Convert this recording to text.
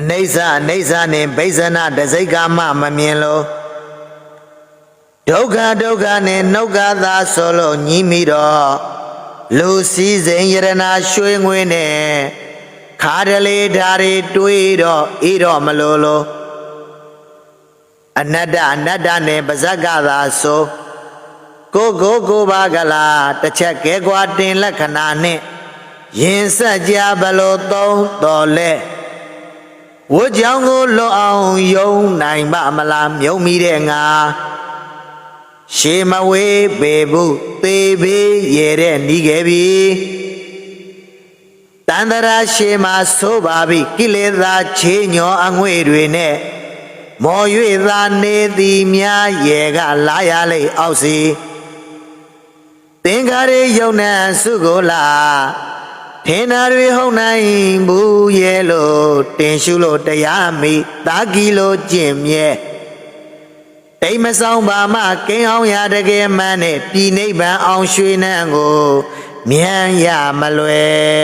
နိစ္စနှင့်ဗိဇ္ဇနာတစိကမမမြင်လို့ဒုက္ခနှင့်နှုတ်ကသာဆိုလို့ညီးမိတော့လူစည်းစိမ်ယရနာရွှေငွေနဲ့ခါတလေဓာရီတွေးတော့ဤတော့မလို့အနတ္တနဲ့ပါဇက်ကသာဆိုကိုပါကလားတစ်ချက်ကဲကွာတင်လက္ခဏာနဲ့ရင်ဆက်ကြဘလို့သုံးတော်လဲဝတ်ကြောင်းကိုလွတ်အောင်ယုံနိုင်ပါမလားမြုံမိတဲ့ငါရှေမဝေးပေဘူးသေဘေးရဲတဲ့နီးခဲ့ပြီတန္တရာရှေမှာဆိုပါပြီကိလေသာချေညောအငွေတွေနဲ့မော်၍သာနေသည်များရဲကလာရလိမ့်အောက်စီသင်္ခါရယုံနဲ့စုကိုလာထင်တာတွေဟုတ်နိုင်ဘူးရဲ့လို့တင်ရှုလို့တရားမိတာကီလို့ကျင့်မြဲတိမ်မဆောင်ပါမကင်းအောင်ရတကယ်မှန်နဲ့ပြည်နိဗ္ဗာန်အောင်ရွှေနှံကိုမြန်ရမလွယ်